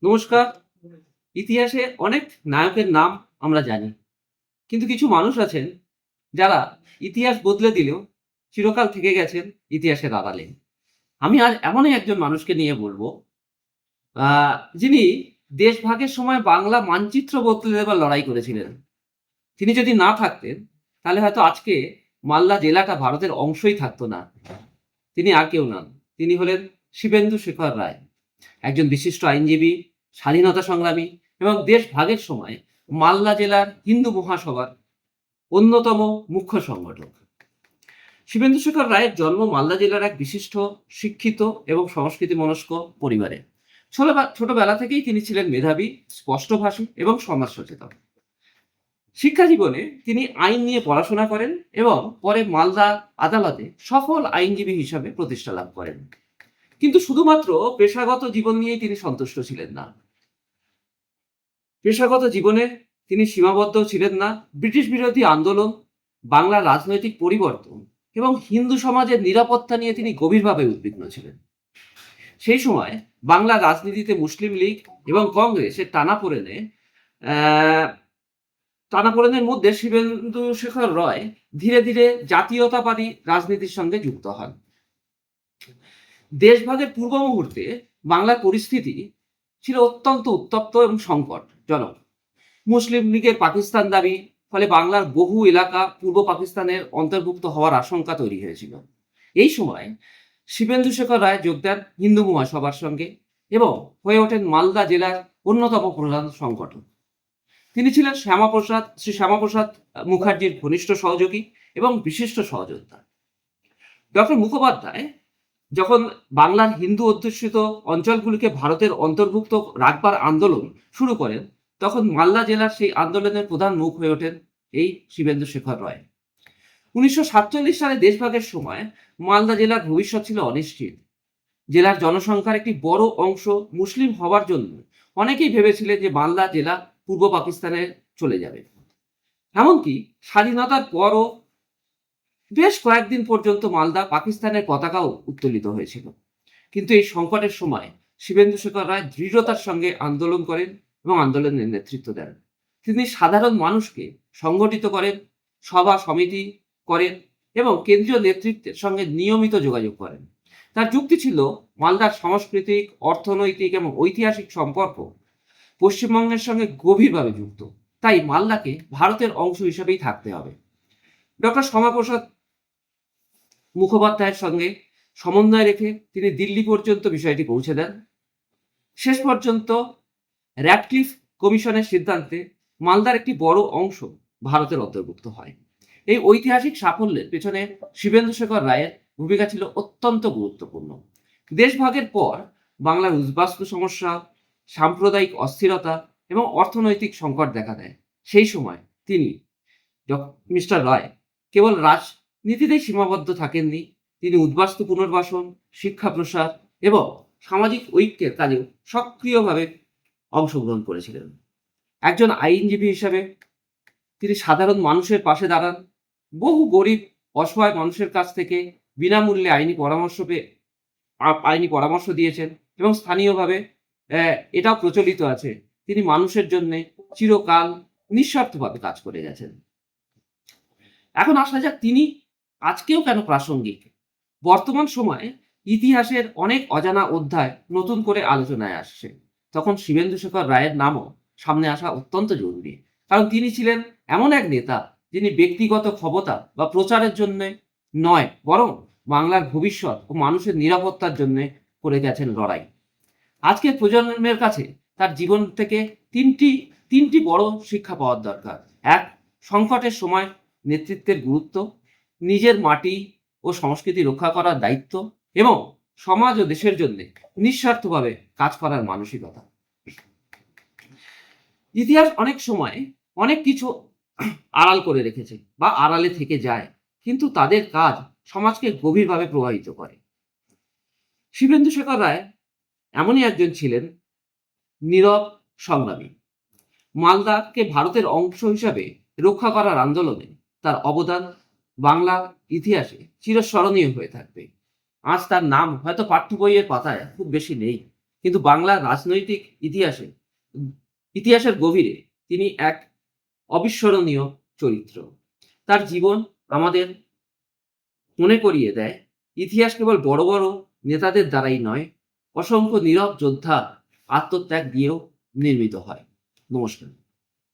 নমস্কার। ইতিহাসে অনেক নায়কের নাম আমরা জানি। কিন্তু কিছু মানুষ আছেন যারা ইতিহাস বদলে দিলেও চিরকাল থেকে গেছেন ইতিহাসের আড়ালে। আমি আজ এমনই একজন মানুষকে নিয়ে বলবো, আ যিনি দেশভাগের সময় বাংলা মানচিত্র বদলে দেবার লড়াই করেছিলেন। তিনি যদি না থাকতেন তাহলে হয়তো আজকে মালদা জেলাটা ভারতের অংশই থাকতো না। তিনি আর কেউ নন। তিনি হলেন শিবেন্দু শেখর রায়। একজন বিশিষ্ট আইনজীবী, স্বাধীনতা সংগ্রামী এবং দেশ ভাগের সময় মালদা জেলার হিন্দু মহাসভার অন্যতম মুখ্য সংগঠক। শিবেন্দু শেখর রায়ের জন্ম মালদা জেলার এক বিশিষ্ট, শিক্ষিত এবং সংস্কৃতি মনস্ক পরিবারে। ছোটবেলা থেকেই তিনি ছিলেন মেধাবী, স্পষ্টভাষী এবং সমাজ সচেতন। শিক্ষা জীবনে তিনি আইন নিয়ে পড়াশোনা করেন এবং পরে মালদা আদালতে সফল আইনজীবী হিসাবে প্রতিষ্ঠা লাভ করেন। কিন্তু শুধুমাত্র পেশাগত জীবন নিয়েই তিনি সন্তুষ্ট ছিলেন না। পেশাগত জীবনে তিনি সীমাবদ্ধ ছিলেন না। ব্রিটিশ বিরোধী আন্দোলন, বাংলার রাজনৈতিক পরিবর্তন এবং হিন্দু সমাজের নিরাপত্তা নিয়ে তিনি গভীরভাবে উদ্বিগ্ন ছিলেন। সেই সময় বাংলার রাজনীতিতে মুসলিম লীগ এবং কংগ্রেসের টানাপোড়েনের মধ্যে শিবেন্দু শেখর রায় ধীরে ধীরে জাতীয়তাবাদী রাজনীতির সঙ্গে যুক্ত হন। দেশভাগের পূর্ব মুহূর্তে বাংলার পরিস্থিতি ছিল অত্যন্ত উত্তপ্ত এবং সংকটজনক। মুসলিম লীগের পাকিস্তান দাবি ফলে বাংলার বহু এলাকা পূর্ব পাকিস্তানের অন্তর্ভুক্ত হওয়ার আশঙ্কা তৈরি হয়েছিল। এই সময় শিবেন্দু শেখর রায় যোগ দেন হিন্দু মহাসভার সঙ্গে এবং হয়ে ওঠেন মালদা জেলার অন্যতম প্রধান সংগঠক। তিনি ছিলেন শ্রী শ্যামাপ্রসাদ মুখার্জির ঘনিষ্ঠ সহযোগী এবং বিশিষ্ট সহযোদ্ধা। ডক্টর মুখোপাধ্যায় যখন বাংলার হিন্দু অধ্যুষিত অঞ্চলগুলিকে ভারতের অন্তর্ভুক্ত রাখবার আন্দোলন শুরু করেন, তখন মালদা জেলার সেই আন্দোলনের প্রধান মুখ হয়ে ওঠেন এই শিবেন্দু শেখর রায়। 1947 সালে দেশভাগের সময় মালদা জেলার ভবিষ্যৎ ছিল অনিশ্চিত। জেলার জনসংখ্যার একটি বড় অংশ মুসলিম হওয়ার জন্য অনেকেই ভেবেছিলেন যে মালদা জেলা পূর্ব পাকিস্তানে চলে যাবে। এমনকি স্বাধীনতার পরও বেশ কয়েকদিন পর্যন্ত মালদা পাকিস্তানের পতাকাও উত্তোলিত হয়েছিল। কিন্তু এই সংকটের সময় শিবেন্দু শেখর রায় দৃঢ়তার সঙ্গে আন্দোলন করেন এবং আন্দোলনের নেতৃত্ব দেন। তিনি সাধারণ মানুষকে সংগঠিত করেন, সভা সমিতি করেন এবং কেন্দ্রীয় নেতৃত্বের সঙ্গে নিয়মিত যোগাযোগ করেন। তার যুক্তি ছিল মালদার সাংস্কৃতিক, অর্থনৈতিক এবং ঐতিহাসিক সম্পর্ক পশ্চিমবঙ্গের সঙ্গে গভীরভাবে যুক্ত। তাই মালদাকে ভারতের অংশ হিসেবেই থাকতে হবে। ডক্টর শ্যামাপ্রসাদ মুখোপাধ্যায়ের সঙ্গে সমন্বয় রেখে তিনি দিল্লি পর্যন্ত বিষয়টি পৌঁছে দেন। শেষ পর্যন্ত র্যাডক্লিফ কমিশনের সিদ্ধান্তে মালদার একটি বড় অংশ ভারতের অন্তর্ভুক্ত হয়। এই ঐতিহাসিক সাফল্যের পেছনে শিবেন্দু শেখর রায়ের ভূমিকা ছিল অত্যন্ত গুরুত্বপূর্ণ। দেশভাগের পর বাংলার উদ্বাস্তু সমস্যা, সাম্প্রদায়িক অস্থিরতা এবং অর্থনৈতিক সংকট দেখা দেয়। সেই সময় তিনি মিস্টার রায় কেবল রাজনীতিতেই সীমাবদ্ধ থাকেননি, তিনি উদ্বাস্তু পুনর্বাসন, শিক্ষা প্রসার এবং সামাজিক ঐক্যের কাজেও সক্রিয়ভাবে অংশগ্রহণ করেছিলেন। একজন আইনজীবী হিসাবে তিনি সাধারণ মানুষের পাশে দাঁড়ান। বহু গরিব অসহায় মানুষের কাছ থেকে বিনামূল্যে আইনি পরামর্শ দিয়েছেন এবং স্থানীয়ভাবে এটাও প্রচলিত আছে তিনি মানুষের জন্য চিরকাল নিঃস্বার্থভাবে কাজ করে গেছেন। এখন আসা যাক তিনি আজকেও কেন প্রাসঙ্গিক। বর্তমান সময়ে ইতিহাসের অনেক অজানা অধ্যায় নতুন করে আলোচনায় আসছে। তখন শিবেন্দু শেখর রায়ের নামও সামনে আসা অত্যন্ত জরুরি। কারণ তিনি ছিলেন এমন এক নেতা যিনি ব্যক্তিগত ক্ষমতা বা প্রচারের জন্য নয়, বরং বাংলার ভবিষ্যৎ ও মানুষের নিরাপত্তার জন্য করে গেছেন লড়াই। আজকের প্রজন্মের কাছে তার জীবন থেকে তিনটি বড় শিক্ষা পাওয়ার দরকার। এক, সংকটের সময় নেতৃত্বের গুরুত্ব, নিজের মাটি ও সংস্কৃতি রক্ষা করার দায়িত্ব এবং সমাজ ও দেশের জন্য নিঃস্বার্থভাবে কাজ করার মানসিকতা। ইতিহাস অনেক সময় অনেক কিছু আড়াল করে রেখেছে বা আড়ালে থেকে যায়, কিন্তু তাদের কাজ সমাজকে গভীরভাবে প্রভাবিত করে। শিবেন্দু শেখর রায় এমনই একজন ছিলেন নীরব সংগ্রামী। মালদাকে ভারতের অংশ হিসাবে রক্ষা করার আন্দোলনে তার অবদান বাংলার ইতিহাসে চিরস্মরণীয় হয়ে থাকবে। আজ তার নাম হয়তো পাঠ্য বইয়ের পাতায় খুব বেশি নেই, কিন্তু বাংলার রাজনৈতিক ইতিহাসের গভীরে তিনি এক অবিস্মরণীয় চরিত্র। তার জীবন আমাদের মনে করিয়ে দেয় ইতিহাস কেবল বড় বড় নেতাদের দ্বারাই নয়, অসংখ্য নীরব যোদ্ধা আত্মত্যাগ দিয়েও নির্মিত হয়। নমস্কার।